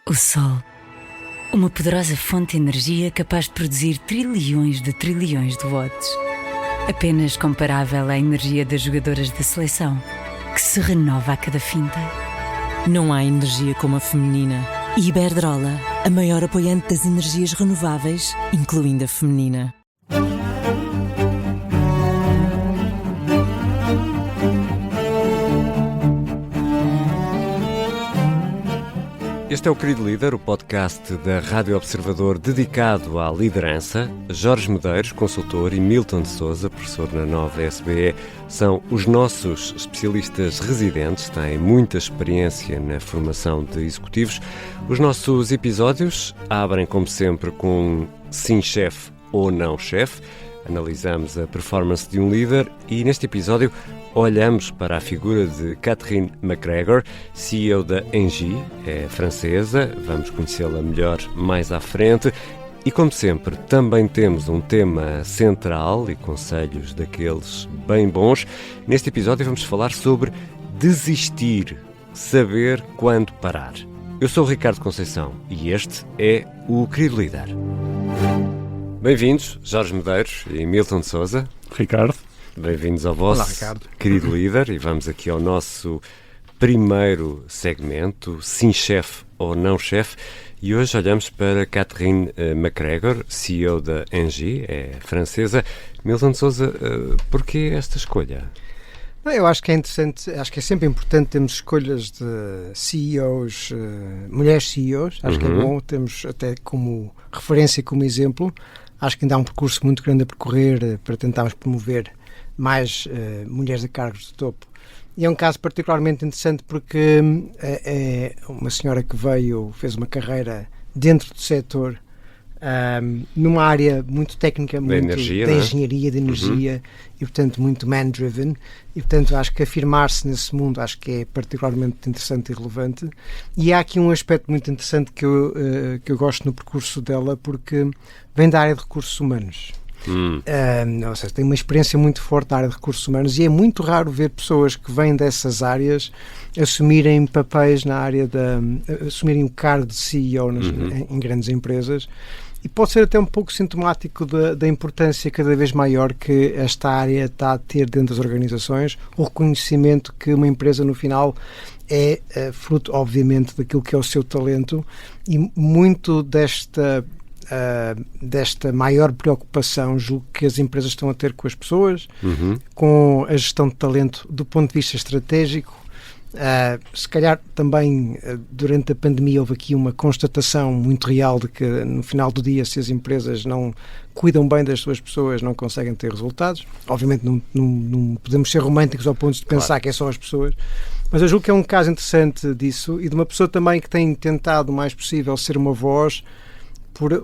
O Sol. Uma poderosa fonte de energia capaz de produzir trilhões de watts. Apenas comparável à energia das jogadoras da seleção, que se renova a cada finta. Não há energia como a feminina. E Iberdrola, a maior apoiante das energias renováveis, incluindo a feminina. Este é o Querido Líder, o podcast da Rádio Observador dedicado à liderança. Jorge Medeiros, consultor, e Milton de Sousa, professor na Nova SBE, são os nossos especialistas residentes, têm muita experiência na formação de executivos. Os nossos episódios abrem, como sempre, com um sim chefe ou não chefe. Analisamos a performance de um líder e, neste episódio, olhamos para a figura de Catherine McGregor, CEO da Engie, é francesa, vamos conhecê-la melhor mais à frente. E, como sempre, também temos um tema central e conselhos daqueles bem bons. Neste episódio vamos falar sobre desistir, saber quando parar. Eu sou o Ricardo Conceição e este é o Querido Líder. Bem-vindos, Jorge Medeiros e Milton de Sousa. Ricardo. Bem-vindos ao vosso Querido Líder e vamos aqui ao nosso primeiro segmento, sim chefe ou não chefe, e hoje olhamos para Catherine McGregor, CEO da Engie, é francesa. Milton de Sousa, porquê esta escolha? Eu acho que é interessante, acho que é sempre importante termos escolhas de CEOs, mulheres CEOs, acho que é bom, temos até como referência, como exemplo. Acho que ainda há um percurso muito grande a percorrer para tentarmos promover mais mulheres a cargos de topo. E é um caso particularmente interessante porque é uma senhora que fez uma carreira dentro do setor, numa área muito técnica, muito da engenharia, de energia, e portanto muito man-driven, e portanto acho que afirmar-se nesse mundo acho que é particularmente interessante e relevante. E há aqui um aspecto muito interessante que eu gosto no percurso dela, porque vem da área de recursos humanos. Ou seja, tem uma experiência muito forte na área de recursos humanos e é muito raro ver pessoas que vêm dessas áreas assumirem papéis na área assumirem o cargo de CEO em grandes empresas. E pode ser até um pouco sintomático da importância cada vez maior que esta área está a ter dentro das organizações, o reconhecimento que uma empresa no final é fruto, obviamente, daquilo que é o seu talento, e muito desta maior preocupação julgo que as empresas estão a ter com as pessoas, com a gestão de talento do ponto de vista estratégico. Se calhar também durante a pandemia houve aqui uma constatação muito real de que no final do dia, se as empresas não cuidam bem das suas pessoas, não conseguem ter resultados. Obviamente não podemos ser românticos ao ponto de pensar que é só as pessoas, mas eu julgo que é um caso interessante disso, e de uma pessoa também que tem tentado o mais possível ser uma voz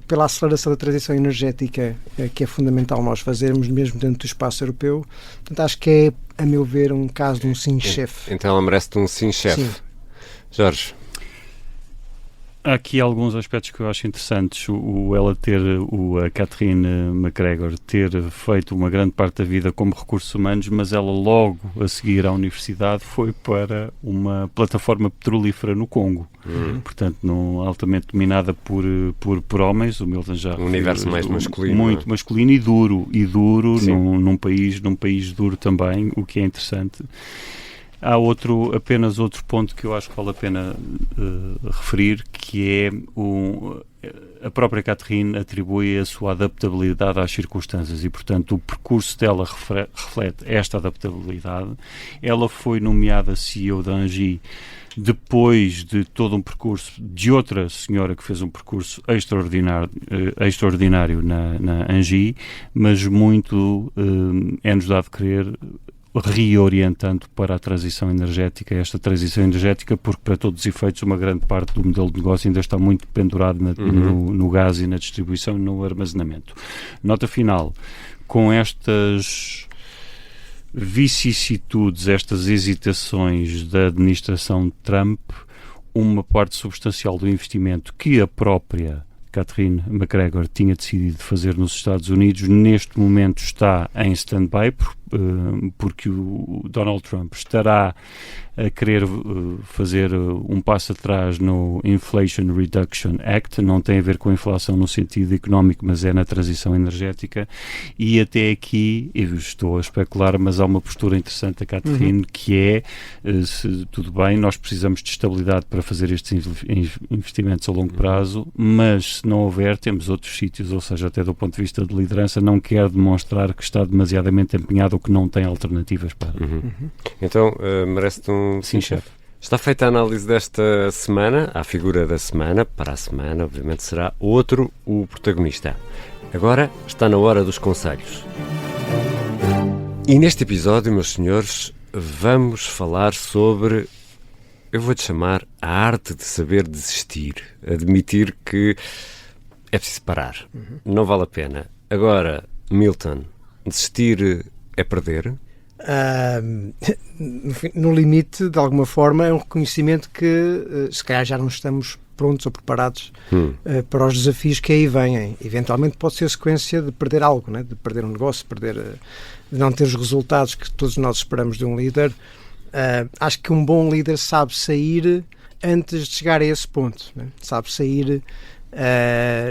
pela aceleração da transição energética, que é fundamental nós fazermos, mesmo dentro do espaço europeu. Portanto, acho que é, a meu ver, um caso de um sim-chefe. Então ela merece-te um sim-chefe. Jorge? Há aqui alguns aspectos que eu acho interessantes. A Catherine McGregor ter feito uma grande parte da vida como recursos humanos, mas ela logo a seguir à universidade foi para uma plataforma petrolífera no Congo. Portanto, altamente dominada por homens. O Milton já um universo mais masculino. Muito masculino e duro num país duro também, o que é interessante. Há apenas outro ponto que eu acho que vale a pena referir, que é a própria Catherine atribui a sua adaptabilidade às circunstâncias e, portanto, o percurso dela reflete esta adaptabilidade. Ela foi nomeada CEO da Engie depois de todo um percurso de outra senhora que fez um percurso extraordinário na Engie, mas muito é-nos dado crer reorientando para a transição energética, porque para todos os efeitos uma grande parte do modelo de negócio ainda está muito pendurado no gás e na distribuição e no armazenamento. Nota final, com estas vicissitudes, estas hesitações da administração de Trump, uma parte substancial do investimento que a própria Catherine McGregor tinha decidido fazer nos Estados Unidos, neste momento está em stand-by, porque o Donald Trump estará a querer fazer um passo atrás no Inflation Reduction Act, não tem a ver com a inflação no sentido económico, mas é na transição energética, e até aqui, eu estou a especular, mas há uma postura interessante da Caterine, que é, se tudo bem, nós precisamos de estabilidade para fazer estes investimentos a longo prazo, mas se não houver, temos outros sítios, ou seja, até do ponto de vista de liderança, não quer demonstrar que está demasiadamente empenhado ou que não tem alternativas para. Então, merece-te um... Sim, chefe. Está feita a análise desta semana, à figura da semana. Para a semana, obviamente, será outro o protagonista. Agora está na hora dos conselhos. E neste episódio, meus senhores, vamos falar sobre, eu vou-te chamar, a arte de saber desistir. Admitir que é preciso parar. Não vale a pena. Agora, Milton, desistir é perder? No limite, de alguma forma, é um reconhecimento que se calhar já não estamos prontos ou preparados para os desafios que aí vêm. Eventualmente pode ser sequência de perder algo, né? De perder um negócio, de não ter os resultados que todos nós esperamos de um líder. Acho que um bom líder sabe sair antes de chegar a esse ponto, né? Sabe sair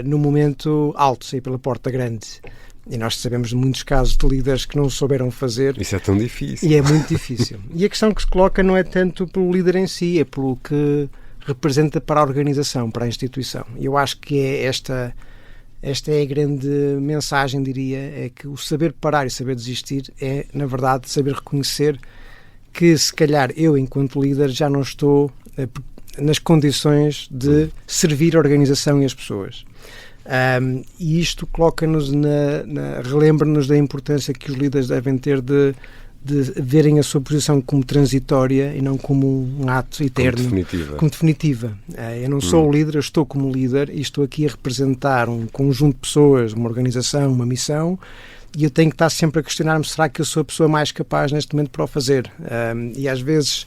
no momento alto, sair pela porta grande. E nós sabemos de muitos casos de líderes que não souberam fazer. Isso é tão difícil. E é muito difícil. E a questão que se coloca não é tanto pelo líder em si, é pelo que representa para a organização, para a instituição. E eu acho que esta é a grande mensagem, diria, é que o saber parar e saber desistir é, na verdade, saber reconhecer que, se calhar, eu, enquanto líder, já não estou nas condições de servir a organização e as pessoas. E isto coloca-nos relembra-nos da importância que os líderes devem ter de verem a sua posição como transitória e não como um ato eterno, como definitiva. Eu não sou o líder, eu estou como líder e estou aqui a representar um conjunto de pessoas, uma organização, uma missão, e eu tenho que estar sempre a questionar-me, será que eu sou a pessoa mais capaz neste momento para o fazer? E às vezes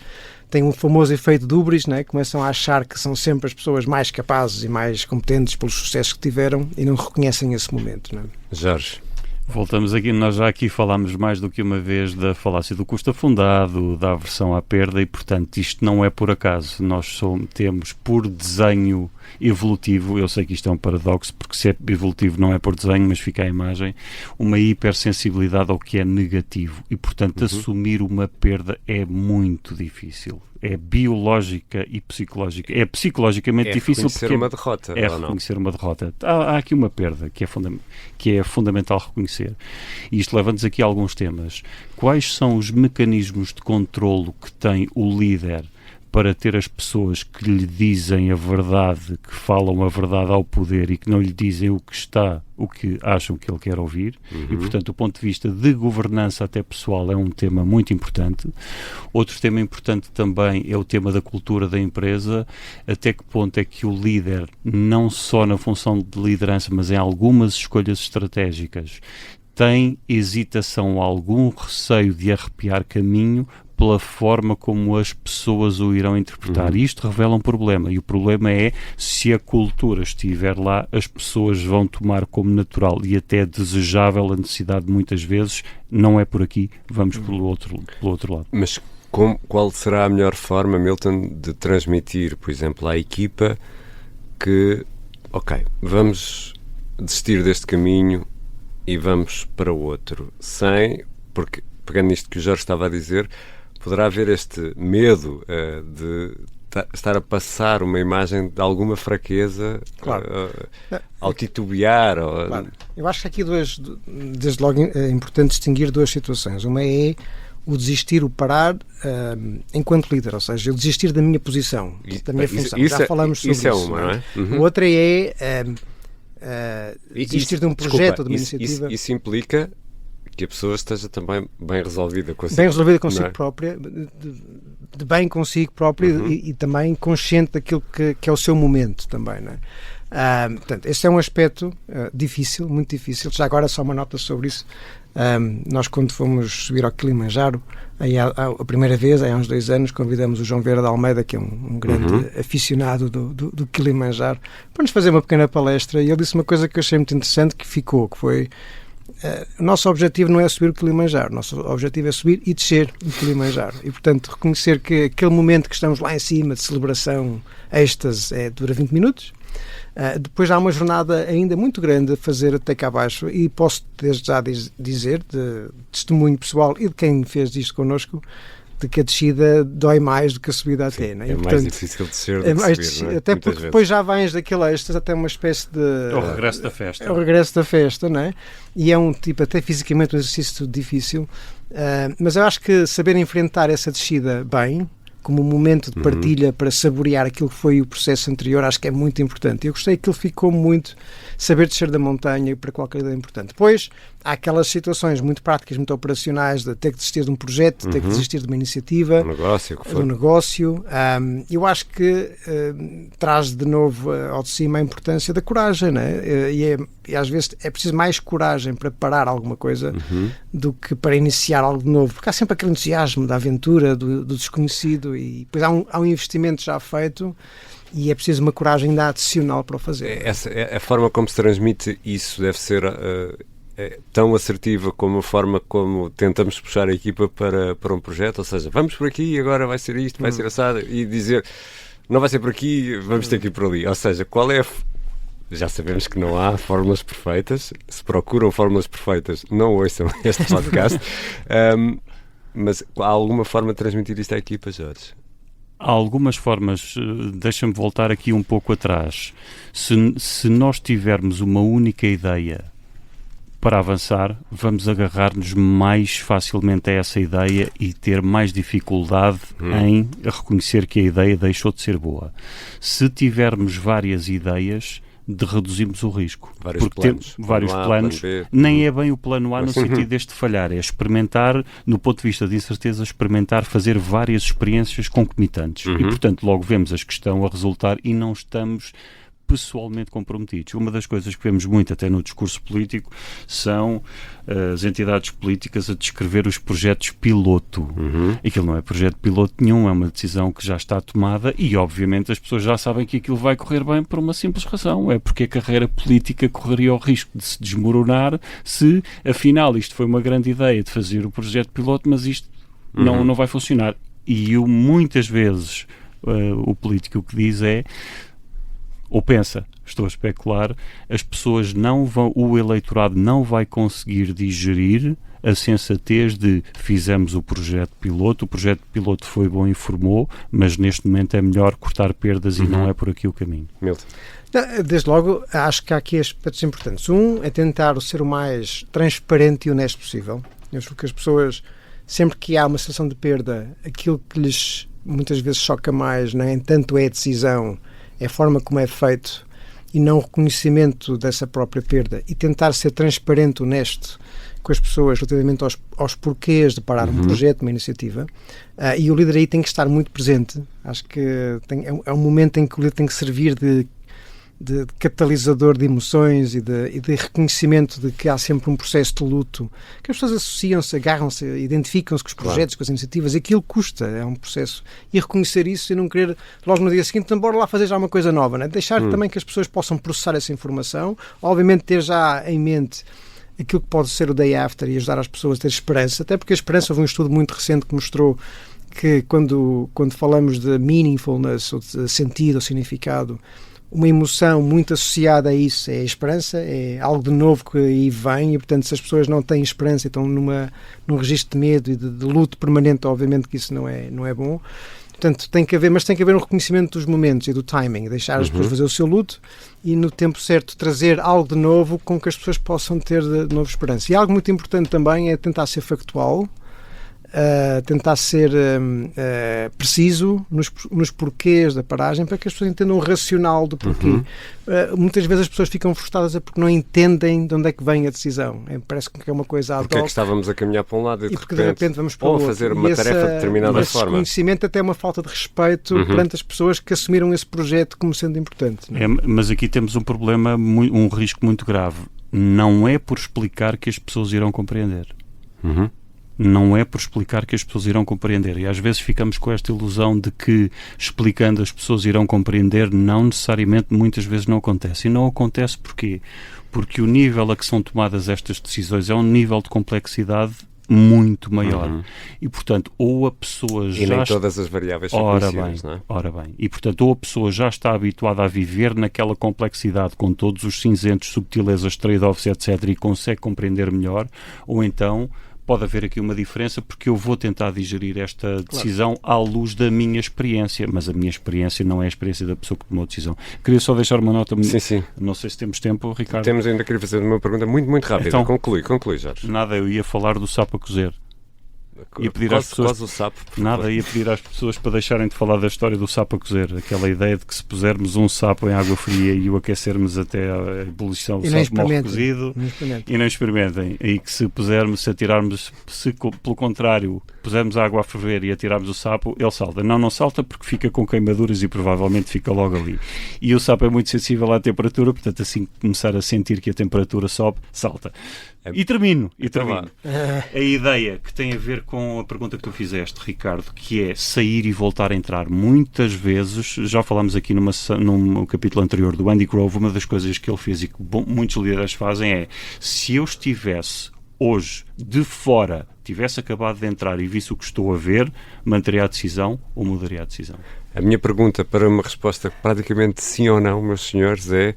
tem um famoso efeito de húbris, né? Começam a achar que são sempre as pessoas mais capazes e mais competentes pelos sucessos que tiveram e não reconhecem esse momento, né? Jorge. Voltamos aqui, nós já aqui falámos mais do que uma vez da falácia do custo afundado, da aversão à perda e, portanto, isto não é por acaso. Nós temos por desenho evolutivo, eu sei que isto é um paradoxo, porque se é evolutivo não é por desenho, mas fica a imagem, uma hipersensibilidade ao que é negativo e, portanto, assumir uma perda é muito difícil. É biológica e psicológica. É psicologicamente difícil porque uma derrota, é reconhecer uma derrota. Há aqui uma perda que é fundamental reconhecer. E isto leva-nos aqui a alguns temas. Quais são os mecanismos de controlo que tem o líder para ter as pessoas que lhe dizem a verdade, que falam a verdade ao poder e que não lhe dizem o que acham que ele quer ouvir? E, portanto, do ponto de vista de governança até pessoal é um tema muito importante. Outro tema importante também é o tema da cultura da empresa, até que ponto é que o líder, não só na função de liderança, mas em algumas escolhas estratégicas, tem hesitação, algum receio de arrepiar caminho pela forma como as pessoas o irão interpretar. E isto revela um problema, e o problema é, se a cultura estiver lá, as pessoas vão tomar como natural e até desejável a necessidade, muitas vezes, não é por aqui, vamos pelo outro lado. Mas qual será a melhor forma, Milton, de transmitir, por exemplo, à equipa que, ok, vamos desistir deste caminho e vamos para o outro, porque, pegando nisto que o Jorge estava a dizer, poderá haver este medo de estar a passar uma imagem de alguma fraqueza, claro, ao titubear. Claro. Eu acho que aqui desde logo é importante distinguir duas situações. Uma é o desistir, o parar enquanto líder, ou seja, eu desistir da minha posição, da minha função. Já falamos sobre isso. Isso é uma, não é? A outra é desistir de um projeto, de uma iniciativa. Isso implica que a pessoa esteja também bem resolvida consigo. Bem resolvida consigo própria, de bem consigo própria e também consciente daquilo que é o seu momento também, não é? Portanto, esse é um aspecto difícil, muito difícil. Já agora só uma nota sobre isso. Nós, quando fomos subir ao Kilimanjaro, a primeira vez, há uns 2 anos, convidamos o João Vieira de Almeida, que é um grande aficionado do Kilimanjaro, para nos fazer uma pequena palestra, e ele disse uma coisa que eu achei muito interessante, que foi o nosso objetivo não é subir o Kilimanjaro, o nosso objetivo é subir e descer o Kilimanjaro. E, portanto, reconhecer que aquele momento que estamos lá em cima, de celebração, êxtase, dura 20 minutos. Depois há uma jornada ainda muito grande a fazer até cá abaixo, e posso desde já dizer, de testemunho pessoal e de quem fez isto connosco, de que a descida dói mais do que a subida até. Não é? É e, mais portanto, difícil descer do que subir, não é? até Muitas porque vezes. depois já vens daquele êxtase até uma espécie de... É o regresso da festa. É o regresso da festa, não é? E é um tipo, até fisicamente, um exercício difícil, mas eu acho que saber enfrentar essa descida bem, como um momento de partilha para saborear aquilo que foi o processo anterior, acho que é muito importante. Eu gostei que ele ficou muito saber descer da montanha, e para qualquer ideia é importante. Depois, há aquelas situações muito práticas, muito operacionais, de ter que desistir de um projeto, ter que desistir de uma iniciativa, Um negócio. Eu acho que traz de novo ao de cima a importância da coragem, né? E às vezes é preciso mais coragem para parar alguma coisa do que para iniciar algo de novo, porque há sempre aquele entusiasmo da aventura, do desconhecido, e depois há um investimento já feito e é preciso uma coragem ainda adicional para o fazer. A forma como se transmite isso deve ser tão assertiva como a forma como tentamos puxar a equipa para um projeto, ou seja, vamos por aqui, agora vai ser isto, vai ser assado, e dizer, não vai ser por aqui, vamos ter que ir por ali. Ou seja, qual é já sabemos que não há fórmulas perfeitas, se procuram fórmulas perfeitas, não ouçam este podcast, mas há alguma forma de transmitir isto à equipa, Jorge? Há algumas formas, deixa-me voltar aqui um pouco atrás. Se nós tivermos uma única ideia para avançar, vamos agarrar-nos mais facilmente a essa ideia e ter mais dificuldade em reconhecer que a ideia deixou de ser boa. Se tivermos várias ideias, reduzimos o risco. Porque temos vários planos. Nem é bem o plano A no sentido deste falhar, é experimentar, no ponto de vista de incerteza, experimentar fazer várias experiências concomitantes. E, portanto, logo vemos as que estão a resultar e não estamos pessoalmente comprometidos. Uma das coisas que vemos muito até no discurso político são as entidades políticas a descrever os projetos piloto. Aquilo não é projeto piloto nenhum, é uma decisão que já está tomada e obviamente as pessoas já sabem que aquilo vai correr bem por uma simples razão, é porque a carreira política correria o risco de se desmoronar se afinal isto foi uma grande ideia de fazer o projeto piloto, mas isto não vai funcionar. E muitas vezes o político o que diz é, ou pensa, estou a especular, as pessoas o eleitorado não vai conseguir digerir a sensatez de fizemos o projeto piloto foi bom e formou, mas neste momento é melhor cortar perdas e não é por aqui o caminho. Milton. Desde logo, acho que há aqui aspectos importantes. Um é tentar ser o mais transparente e honesto possível. Eu acho que as pessoas, sempre que há uma situação de perda, aquilo que lhes muitas vezes choca mais, nem tanto é a decisão, é a forma como é feito e não o reconhecimento dessa própria perda, e tentar ser transparente, honesto com as pessoas relativamente aos porquês de parar um projeto, uma iniciativa, e o líder aí tem que estar muito presente. Acho que é um momento em que o líder tem que servir de catalisador de emoções e de reconhecimento de que há sempre um processo de luto, que as pessoas associam-se, agarram-se, identificam-se com os projetos, com as iniciativas, e aquilo custa, é um processo, e reconhecer isso e não querer logo no dia seguinte, então bora lá fazer já uma coisa nova, né? Deixar também que as pessoas possam processar essa informação, obviamente ter já em mente aquilo que pode ser o day after e ajudar as pessoas a ter esperança, até porque a esperança, houve um estudo muito recente que mostrou que quando falamos de meaningfulness, ou de sentido ou significado, uma emoção muito associada a isso é a esperança, é algo de novo que aí vem, e portanto se as pessoas não têm esperança e estão num registro de medo e de luto permanente, obviamente que isso não é bom. Portanto, tem que haver um reconhecimento dos momentos e do timing, deixar as pessoas fazer o seu luto e no tempo certo trazer algo de novo com que as pessoas possam ter de novo esperança. E algo muito importante também é tentar ser factual, tentar ser preciso nos porquês da paragem, para que as pessoas entendam o racional do porquê. Muitas vezes as pessoas ficam frustradas porque não entendem de onde é que vem a decisão. Parece que é uma coisa ad hoc. Porque é que estávamos a caminhar para um lado e de repente vamos para o outro. Ou fazer uma tarefa de determinada esse forma. Esse desconhecimento até é uma falta de respeito perante as pessoas que assumiram esse projeto como sendo importante. Não é? Mas aqui temos um problema, um risco muito grave. Não é por explicar que as pessoas irão compreender. Não é por explicar que as pessoas irão compreender. E às vezes ficamos com esta ilusão de que explicando as pessoas irão compreender. Não necessariamente, muitas vezes não acontece. E não acontece porquê? Porque o nível a que são tomadas estas decisões é um nível de complexidade muito maior. E, portanto, ou a pessoa já... E nem todas as variáveis são conhecidas, não é? Ora bem. E, portanto, ou a pessoa já está habituada a viver naquela complexidade com todos os cinzentos, subtilezas, trade-offs, etc., e consegue compreender melhor, ou então pode haver aqui uma diferença, porque eu vou tentar digerir esta decisão à luz da minha experiência, mas a minha experiência não é a experiência da pessoa que tomou a decisão. Queria só deixar uma nota... Sim. Não sei se temos tempo, Ricardo. Temos, ainda queria fazer uma pergunta muito rápida. Então, conclui, Jorge. Nada, eu ia falar do sapo a cozer. Ia pedir às pessoas, o sapo, ia pedir às pessoas para deixarem de falar da história do sapo a cozer. Aquela ideia de que se pusermos um sapo em água fria e o aquecermos até a ebulição, o sapo morre cozido, e não experimentem. E que se atirarmos, pelo contrário, pusermos a água a ferver e atirarmos o sapo, ele salta. Não salta porque fica com queimaduras e provavelmente fica logo ali. E o sapo é muito sensível à temperatura, portanto, assim que começar a sentir que a temperatura sobe, salta. E termino. A ideia que tem a ver com a pergunta que tu fizeste, Ricardo, que é sair e voltar a entrar. Muitas vezes, já falámos aqui num capítulo anterior do Andy Grove, uma das coisas que ele fez e que muitos líderes fazem é, se eu estivesse hoje de fora, tivesse acabado de entrar e visse o que estou a ver, manteria a decisão ou mudaria a decisão? A minha pergunta para uma resposta praticamente sim ou não, meus senhores, é...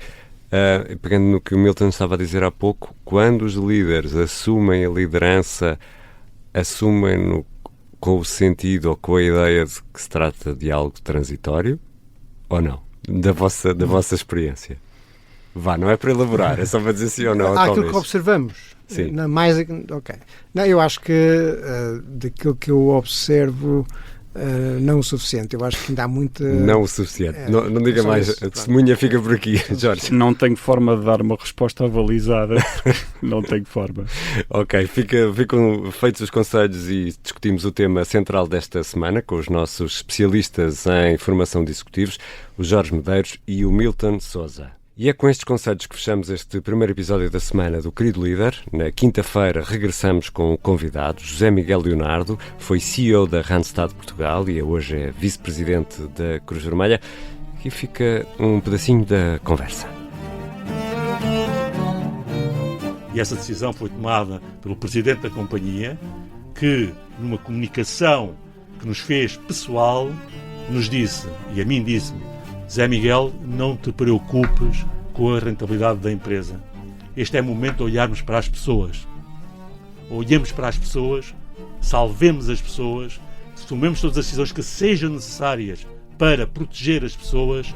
pegando no que o Milton estava a dizer há pouco, quando os líderes assumem a liderança, assumem-no com o sentido ou com a ideia de que se trata de algo transitório ou não? Da vossa experiência. Não é para elaborar, é só para dizer sim ou não. Aquilo que observamos. Sim. Não, eu acho que daquilo que eu observo, não o suficiente. Eu acho que ainda há muita... Não o suficiente. Não diga mais. A testemunha fica por aqui, Jorge. Não tenho forma de dar uma resposta avalizada. Não tenho forma. Ok, ficam feitos os conselhos e discutimos o tema central desta semana com os nossos especialistas em formação de executivos, o Jorge Medeiros e o Milton Sousa. E é com estes conselhos que fechamos este primeiro episódio da semana do Querido Líder. Na quinta-feira regressamos com um convidado, José Miguel Leonardo, foi CEO da Randstad Portugal e hoje é vice-presidente da Cruz Vermelha. Aqui fica um pedacinho da conversa. E essa decisão foi tomada pelo presidente da companhia, que numa comunicação que nos fez pessoal, nos disse, e a mim disse-me, Zé Miguel, não te preocupes com a rentabilidade da empresa. Este é o momento de olharmos para as pessoas. Olhemos para as pessoas, salvemos as pessoas, tomemos todas as decisões que sejam necessárias para proteger as pessoas